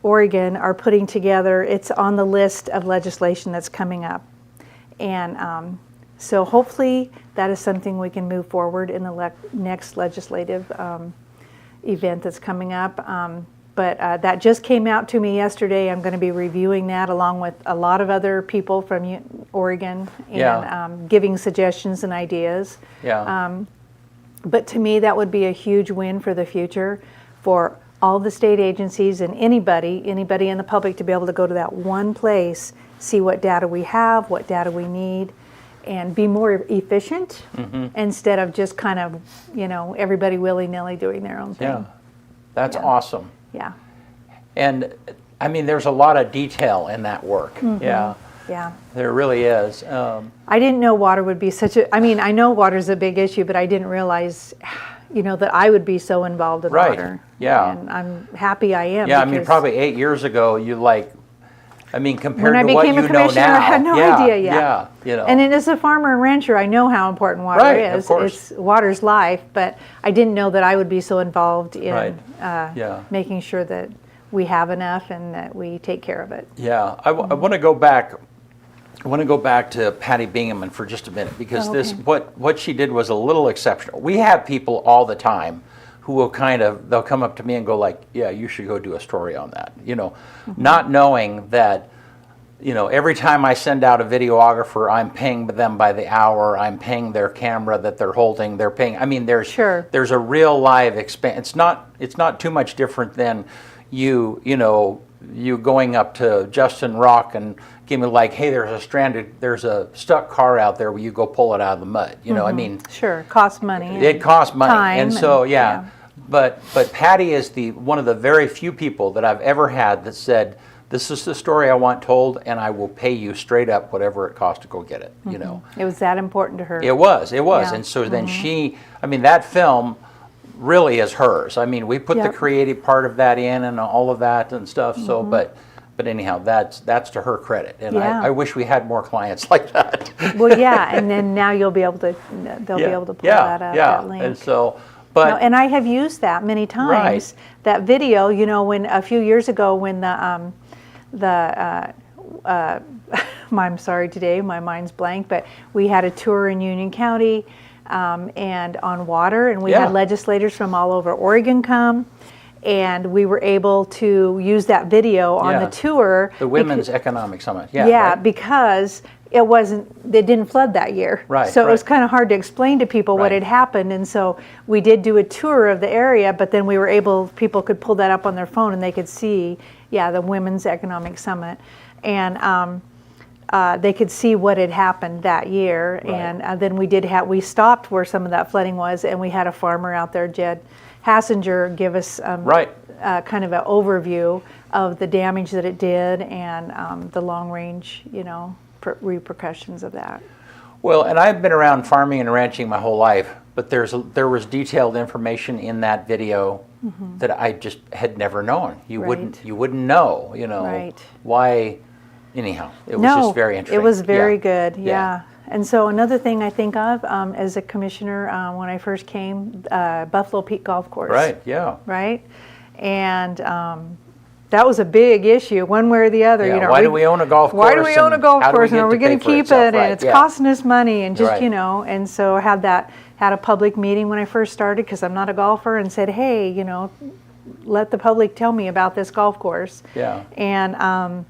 Oregon are putting together, it's on the list of legislation that's coming up. And so hopefully that is something we can move forward in the next legislative event that's coming up. But that just came out to me yesterday. I'm going to be reviewing that along with a lot of other people from Oregon and giving suggestions and ideas. But to me, that would be a huge win for the future for all the state agencies and anybody in the public to be able to go to that one place, see what data we have, what data we need, and be more efficient instead of just kind of, you know, everybody willy-nilly doing their own thing. That's awesome. Yeah. And I mean, there's a lot of detail in that work. Yeah. There really is. I didn't know water would be I mean, I know water's a big issue, but I didn't realize, you know, that I would be so involved in water. And I'm happy I am. I mean, probably 8 years ago, compared when I to what became a you know commissioner, now. I had no idea yet. You know. And then as a farmer and rancher, I know how important water is. Of course. Water's life, but I didn't know that I would be so involved in making sure that we have enough and that we take care of it. I want to go back. I want to go back to Patty Bingaman for just a minute, because what she did was a little exceptional. We have people all the time who will they'll come up to me and go like, yeah, you should go do a story on that, you know, not knowing that, you know, every time I send out a videographer, I'm paying them by the hour, I'm paying their camera that they're holding, they're paying, I mean, there's a real live expense. It's not too much different than you going up to Justin Rock and give me like, hey, there's a stuck car out there, will you go pull it out of the mud? You know, I mean, costs money. It costs money, time and so But Patty is one of the very few people that I've ever had that said, this is the story I want told, and I will pay you straight up whatever it costs to go get it. You know, it was that important to her. It was, and so then that film really is hers. I mean, we put the creative part of that in and all of that and stuff. So, but anyhow, that's to her credit, and I wish we had more clients like that. Well, and then now they'll be able to pull that up. That link. And so, but and I have used that many times. That video, you know, when a few years ago when I'm sorry today, my mind's blank, but we had a tour in Union County and on water, and we had legislators from all over Oregon come. and we were able to use that video on the tour. The Women's Economic Summit. Yeah. Yeah, right? because they didn't flood that year. Right. So it was kind of hard to explain to people what had happened. And so we did do a tour of the area, but then we were able, people could pull that up on their phone and they could see, the Women's Economic Summit. And they could see what had happened that year. Right. And then we stopped where some of that flooding was, and we had a farmer out there, Jed Hassinger, give us kind of an overview of the damage that it did and the long range, repercussions of that. Well, and I've been around farming and ranching my whole life, but there was detailed information in that video that I just had never known. You wouldn't know, why. Anyhow, it was just very interesting. It was very good, yeah. And so another thing I think of as a commissioner when I first came, Buffalo Peak Golf Course. Right, yeah. Right? And that was a big issue, one way or the other. Yeah, why do we own a golf course? Why do we own a golf course? And are we going to keep it? And it's costing us money. And just, and so I had a public meeting when I first started, because I'm not a golfer, and said, hey, let the public tell me about this golf course. Yeah. And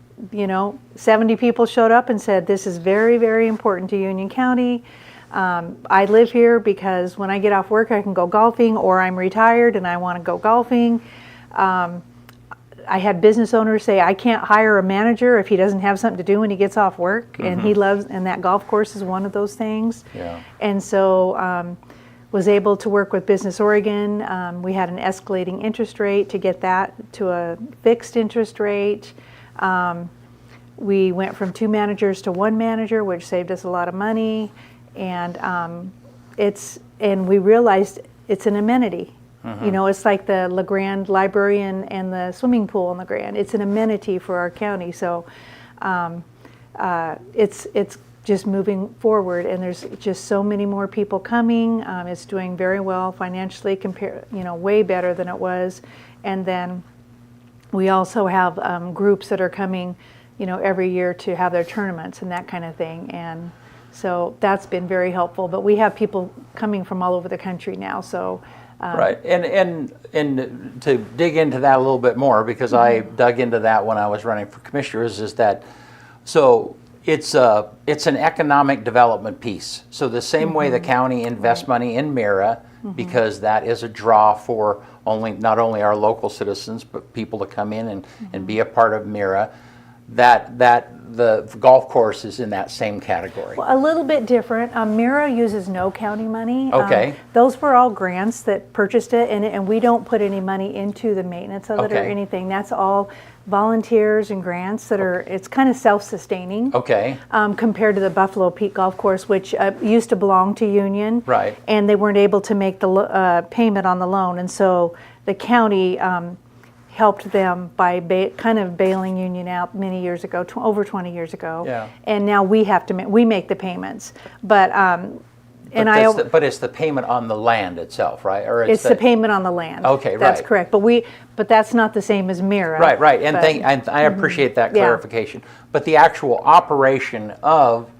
70 people showed up and said, this is very, very important to Union County. I live here because when I get off work, I can go golfing, or I'm retired and I want to go golfing. I had business owners say, I can't hire a manager if he doesn't have something to do when he gets off work. And he loves, and that golf course is one of those things. Yeah. And so was able to work with Business Oregon. We had an escalating interest rate to get that to a fixed interest rate. We went from 2 managers to 1 manager, which saved us a lot of money, and we realized it's an amenity. It's like the LeGrand Library and the swimming pool in LeGrand. It's an amenity for our county, so it's just moving forward, and there's just so many more people coming. It's doing very well financially, way better than it was, and then we also have groups that are coming, every year to have their tournaments and that kind of thing. And so that's been very helpful. But we have people coming from all over the country now. So right. And to dig into that a little bit more, because I dug into that when I was running for commissioners, is that so it's an economic development piece. So the same way the county invests money in Mira, because that is a draw for not only our local citizens, but people to come in and be a part of Mira, that the golf course is in that same category. Well, a little bit different. Mira uses no county money. Okay. Those were all grants that purchased it, and we don't put any money into the maintenance of it or anything. That's all volunteers and grants that are, it's kind of self-sustaining. Okay. Compared to the Buffalo Peak Golf Course, which used to belong to Union. Right. And they weren't able to make the payment on the loan, and so the county helped them by kind of bailing Union out many years ago, over 20 years ago. Yeah. And now we have to we make the payments, but but it's the payment on the land itself, right? Or it's the payment on the land. Okay, right. That's correct. But that's not the same as Mira. Right. And I appreciate that clarification. But the actual operation of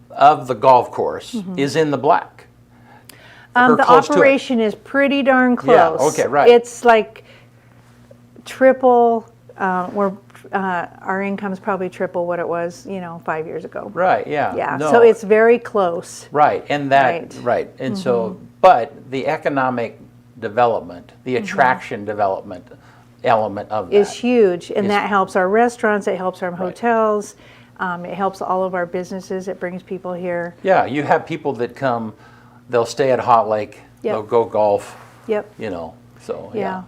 the golf course is in the black. The operation is pretty darn close. Yeah. Okay. Right. It's like triple. Our income is probably triple what it was, 5 years ago. Right. Yeah. Yeah. No. So it's very close. Right. And that. Right. And so, but the economic development, the attraction development element of that is huge, and that helps our restaurants. It helps our hotels. It helps all of our businesses. It brings people here. Yeah. You have people that come. They'll stay at Hot Lake. Yep. They'll go golf. Yep. So yeah.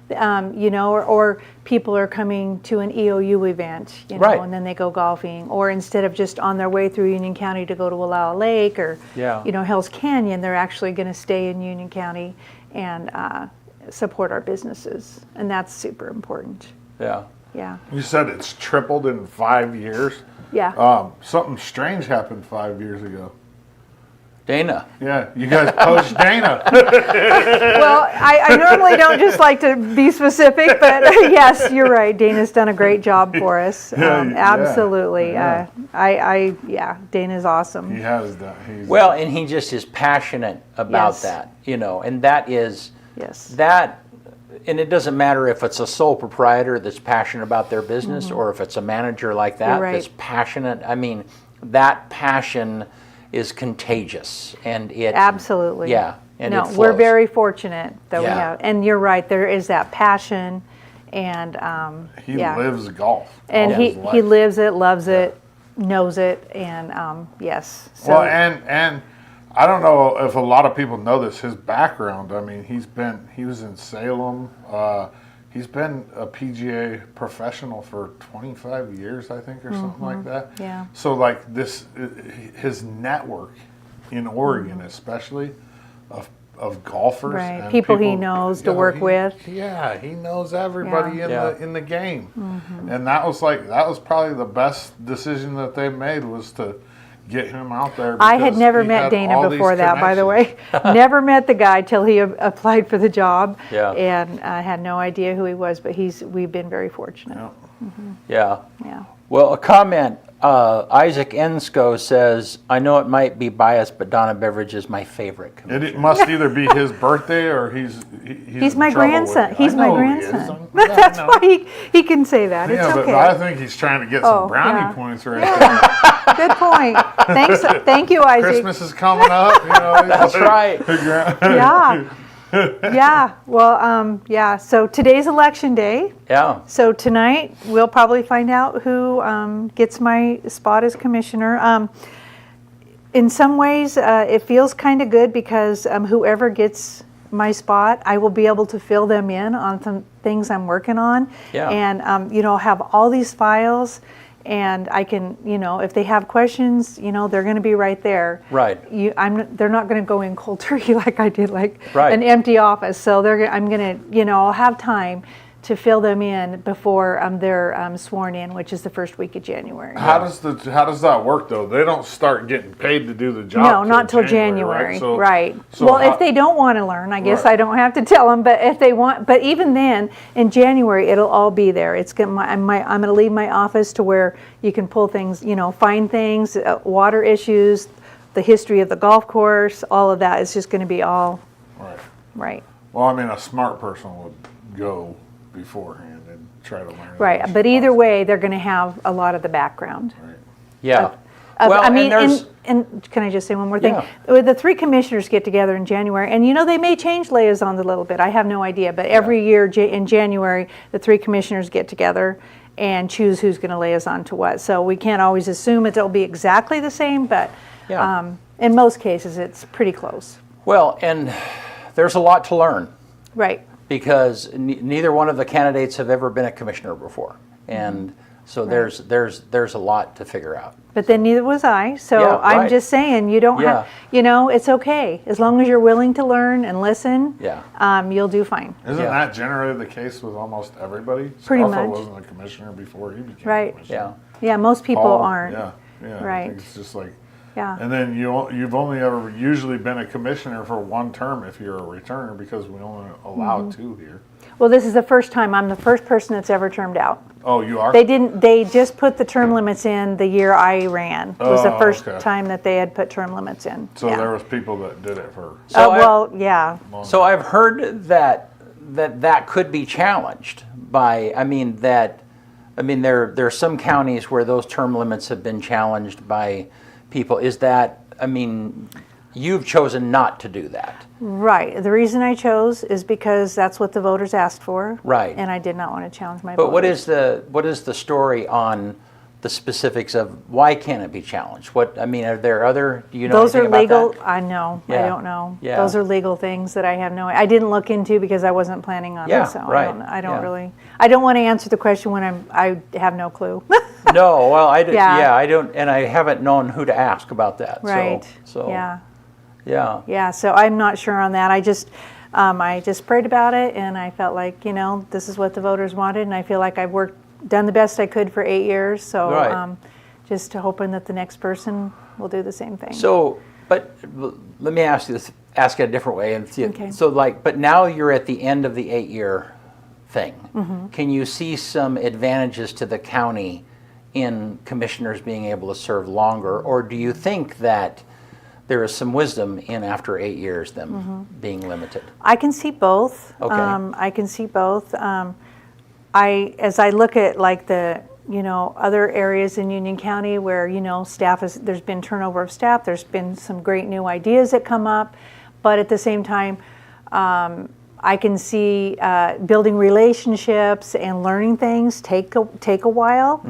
Or people are coming to an EOU event, and then they go golfing. Or instead of just on their way through Union County to go to Wallowa Lake or, Hell's Canyon, they're actually going to stay in Union County and support our businesses. And that's super important. Yeah. Yeah. You said it's tripled in 5 years? Yeah. Something strange happened 5 years ago. Dana. Yeah, you guys poached Dana. Well, I normally don't just like to be specific, but yes, you're right. Dana's done a great job for us. Absolutely. Yeah. Dana's awesome. He has done. And he just is passionate about that, and that is, and it doesn't matter if it's a sole proprietor that's passionate about their business or if it's a manager like that that's passionate. I mean, that passion is contagious, and it absolutely. Yeah, and no, it flows. we're very fortunate that we Yeah. have, and you're right. There is that passion, and He lives golf. and all his he life. lives it, loves it, knows it, and yes. So, Well, and I don't know if a lot of people know this. His background. I mean, he was in Salem. He's been a PGA professional for 25 years, I think, or something like that. Yeah. So like his network in Oregon, especially of golfers, right, and people he knows to work with. Yeah, he knows everybody in the game, and that was probably the best decision that they made, was to get him out there. I had because never he met had Dana all before these that, by the connections. way. Never met the guy till he applied for the job. Yeah. And I had no idea who he was, but we've been very fortunate. Yeah. Yeah. Well, a comment. Isaac Ensko says, "I know it might be biased, but Donna Beverage is my favorite commissioner." It must either be his birthday or he's my in trouble grandson. with you. He's I my know who he is. grandson. Yeah, I That's know. why he can say that. Yeah, It's but okay. I think he's trying to get some Oh, brownie yeah. points right there. Good point. Thank you, Isaac. Christmas is coming up. You know, That's right. Yeah. Yeah. Well, yeah. So today's election day. Yeah. So tonight we'll probably find out who gets my spot as commissioner. In some ways, it feels kind of good because whoever gets my spot, I will be able to fill them in on some things I'm working on, Yeah. and have all these files, and I can, if they have questions, they're going to be right there. Right. They're not going to go in cold turkey like I did, like Right. an empty office. So I'm going to, I'll have time to fill them in before they're sworn in, which is the first week of January. How does that work though? They don't start getting paid to do the job. No, not till January. Right. Well, if they don't want to learn, I guess Right. I don't have to tell them. But if they want, but even then, in January, it'll all be there. I'm going to leave my office to where you can pull things, find things, water issues, the history of the golf course, all of that. It's just going to be all right. Well, I mean, a smart person would go beforehand and try to learn. Right. But either way, they're going to have a lot of the background. Right. Yeah. Well, I mean, and there's, and can I just say one more thing? Yeah. The three commissioners get together in January, and they may change liaisons a little bit. I have no idea, but every year in January, the three commissioners get together and choose who's going to liaison to what. So we can't always assume it'll be exactly the same, but Yeah. in most cases, it's pretty close. well, and there's a lot to learn, Right. because neither one of the candidates have ever been a commissioner before, and so there's a lot to figure out. But then neither was I. So Yeah, I'm right. just saying, you don't have, it's okay. As long as you're willing to learn and listen, you'll do fine. Isn't Yeah. that generally the case with almost everybody? Pretty Scarfo much. wasn't a commissioner before he became Right. a commissioner. Yeah. Yeah, most people Paul, aren't. Yeah. I Right. think it's just like. Yeah. And then you've only ever usually been a commissioner for one term if you're a returner, because we only allow Mm-hmm. 2 here. Well, this is the first time. I'm the first person that's ever termed out. Oh, you are? They just put the term limits in the year I ran. It was the Oh, first okay. time that they had put term limits in. So yeah. there was people that did it for. So well, yeah. So I've heard that could be challenged by. There are some counties where those term limits have been challenged by people. Is that? You've chosen not to do that. Right. The reason I chose is because that's what the voters asked for. Right. And I did not want to challenge my But voters. what is the story on the specifics of why can't it be challenged? Are there other? Do you know Those are anything about legal. that? I know. Yeah. I don't know. Yeah. Those are legal things that I have no. I didn't look into because I wasn't planning on Yeah, it. So right. I don't Yeah. really. I don't want to answer the question when I have no clue. No, well, I did. Yeah. Yeah, I don't, and I haven't known who to ask about that. Right. So Yeah. yeah. Yeah, so I'm not sure on that. I just prayed about it, and I felt like, this is what the voters wanted, and I feel like I've done the best I could for 8 years. So Right. just hoping that the next person will do the same thing. So, but let me ask it a different way. And Okay. so, but now you're at the end of the 8-year thing. Mm-hmm. Can you see some advantages to the county in commissioners being able to serve longer, or do you think that there is some wisdom in after 8 years them being limited. I can see both. Okay. I can see both. As I look at like the other areas in Union County where there's been turnover of staff, there's been some great new ideas that come up, but at the same time, I can see building relationships and learning things take a while,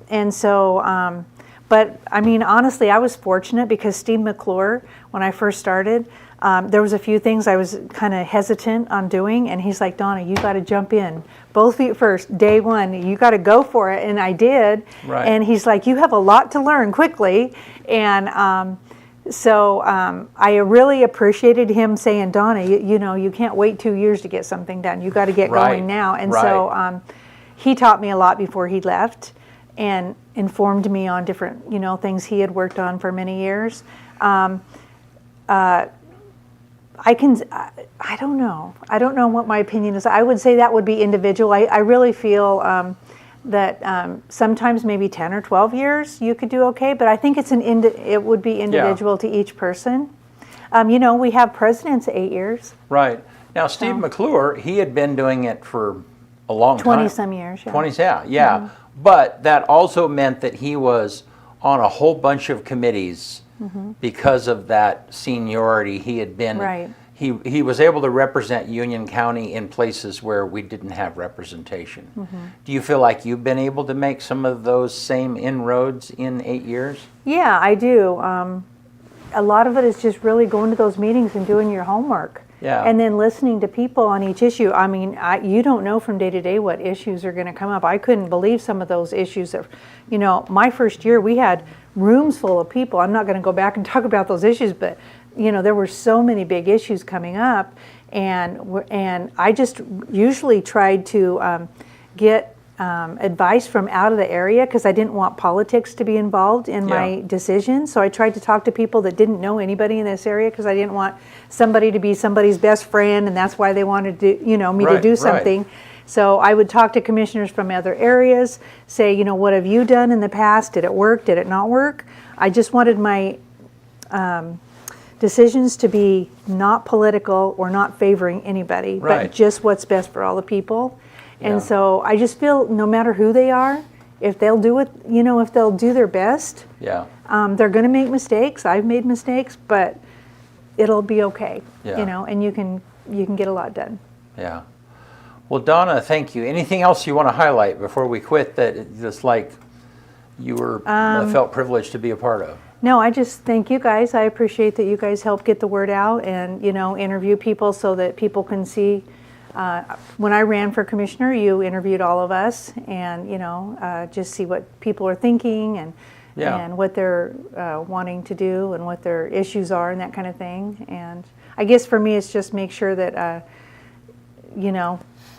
and so. But I mean, honestly, I was fortunate because Steve McClure, when I first started, there was a few things I was kind of hesitant on doing, and he's like, Donna, you got to jump in, both feet first, day one, you got to go for it, and I did. Right. And he's like, you have a lot to learn quickly, and so I really appreciated him saying, Donna, you can't wait 2 years to get something done. You got to get going now. And so he taught me a lot before he left, and informed me on different, things he had worked on for many years. I don't know. I don't know what my opinion is. I would say that would be individual. I really feel that sometimes maybe 10 or 12 years you could do okay, but I think it would be individual to each person. We have presidents 8 years. Right. Now, Steve McClure, he had been doing it for a long time. 20 some years. Yeah. 20, yeah. But that also meant that he was on a whole bunch of committees because of that seniority. He had been, right. He was able to represent Union County in places where we didn't have representation. Do you feel like you've been able to make some of those same inroads in 8 years? Yeah, I do. A lot of it is just really going to those meetings and doing your homework. Yeah. And then listening to people on each issue. I mean, you don't know from day to day what issues are going to come up. I couldn't believe some of those issues that, my first year we had rooms full of people. I'm not going to go back and talk about those issues, but, there were so many big issues coming up. And I just usually tried to get advice from out of the area because I didn't want politics to be involved in my decisions. So I tried to talk to people that didn't know anybody in this area because I didn't want somebody to be somebody's best friend, and that's why they wanted to, me to do something. Right. So I would talk to commissioners from other areas, say, what have you done in the past? Did it work? Did it not work? I just wanted my decisions to be not political or not favoring anybody, but just what's best for all the people. And so I just feel no matter who they are, if they'll do it, if they'll do their best, they're going to make mistakes. I've made mistakes, but it'll be okay, and you can get a lot done. Yeah. Well, Donna, thank you. Anything else you want to highlight before we quit that just like you were felt privileged to be a part of? No, I just thank you guys. I appreciate that you guys help get the word out and, interview people so that people can see. When I ran for commissioner, you interviewed all of us and, just see what people are thinking and what they're wanting to do and what their issues are and that kind of thing. And I guess for me, it's just make sure that,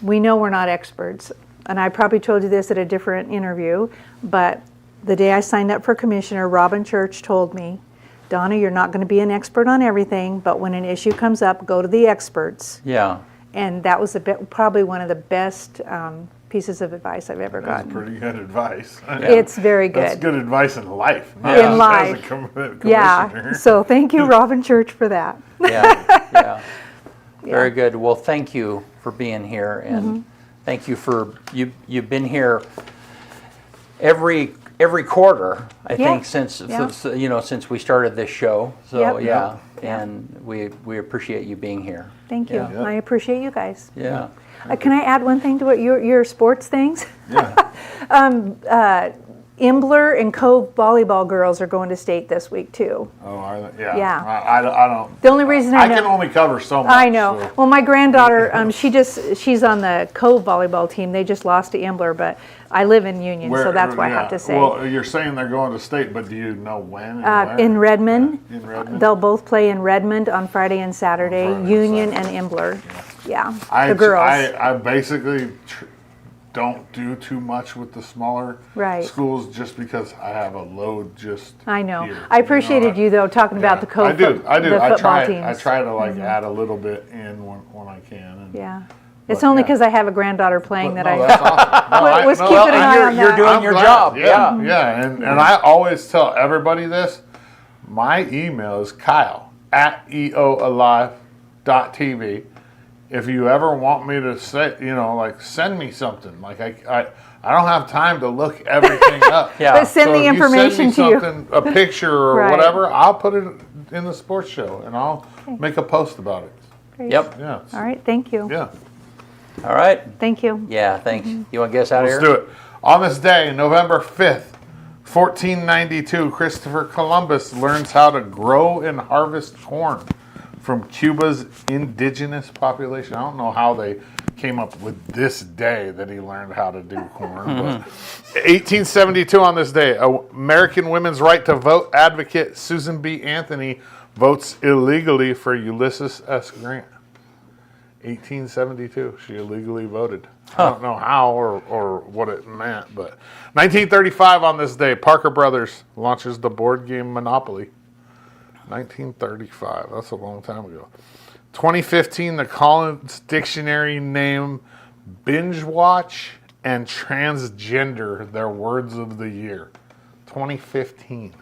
we know we're not experts. And I probably told you this at a different interview, but the day I signed up for commissioner, Robin Church told me, Donna, you're not going to be an expert on everything, but when an issue comes up, go to the experts. Yeah. And that was probably one of the best pieces of advice I've ever gotten. That's pretty good advice. It's very good. That's good advice in life. In life. As a commissioner. Yeah. So thank you, Robin Church, for that. Yeah. Very good. Well, thank you for being here, and thank you for you've been here every quarter, I think, since we started this show. So and we appreciate you being here. Thank you. Yeah. I appreciate you guys. Yeah. Can I add one thing to what your sports things? Yeah. Imbler and Cove volleyball girls are going to state this week too. Oh, are they? Yeah. Yeah. I don't. The only reason I know, can only cover so much. I know. So. Well, my granddaughter, she's on the Cove volleyball team. They just lost to Imbler, but I live in Union, so that's why I have to say. Well, you're saying they're going to state, but do you know when? In Redmond. In Redmond. They'll both play in Redmond on Friday and Saturday. Union and Imbler. Yeah. The girls. I basically don't do too much with the smaller schools just because I have a load just I know. Here. I appreciated you though talking about the Cove I do. the football teams. I try to add a little bit in when I can. And, it's only because I have a granddaughter playing that that's awesome. was keeping an eye on that. You're doing your job. Yeah. And I always tell everybody this. my email is kyle@eoalive.tv. If you ever want me to say, send me something. Like I don't have time to look everything up. Yeah. But send So the if information you to send me you. something, a picture or Right. whatever, I'll put it in the sports show and I'll make a post about it. Great. Yep. Yeah. All right, thank you. Yeah. All right. Thank you. Yeah, thanks. You want to get us out of Let's here? do it. On this day, November 5th, 1492, Christopher Columbus learns how to grow and harvest corn from Cuba's indigenous population. I don't know how they came up with this day that he learned how to do corn. But 1872 on this day, American women's right to vote advocate Susan B. Anthony votes illegally for Ulysses S. Grant. 1872, she illegally voted. I don't know how or what it meant, but 1935 on this day, Parker Brothers launches the board game Monopoly. 1935, that's a long time ago. 2015, the Collins Dictionary named binge watch and transgender their words of the year. 2015.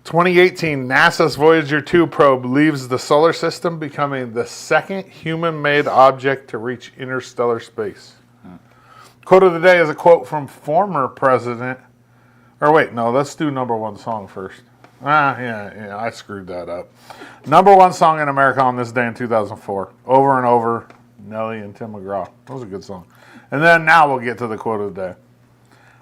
2018, NASA's Voyager 2 probe leaves the solar system, becoming the second human-made object to reach interstellar space. Quote of the day is a quote from former president. Or wait, no, let's do number one song first. Yeah, I screwed that up. Number one song in America on this day in 2004. Over and Over, Nelly and Tim McGraw. That was a good song. And then now we'll get to the quote of the day.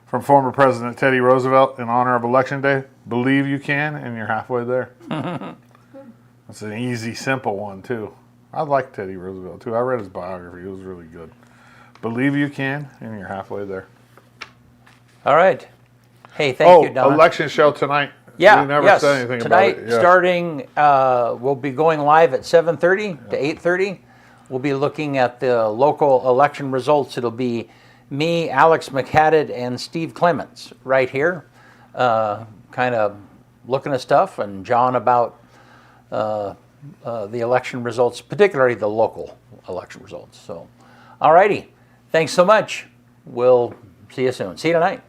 From former President Teddy Roosevelt in honor of Election Day, believe you can and you're halfway there. That's an easy, simple one, too. I like Teddy Roosevelt, too. I read his biography. It was really good. Believe you can and you're halfway there. All right. Hey, thank you, Donna. Election show tonight. Yeah, We never yes. said anything Tonight, about it. Yeah. starting, we'll be going live at 7:30 to 8:30. We'll be looking at the local election results. It'll be me, Alex McHaddad, and Steve Clements right here, kind of looking at stuff, and John about the election results, particularly the local election results. So, all righty. Thanks so much. We'll see you soon. See you tonight.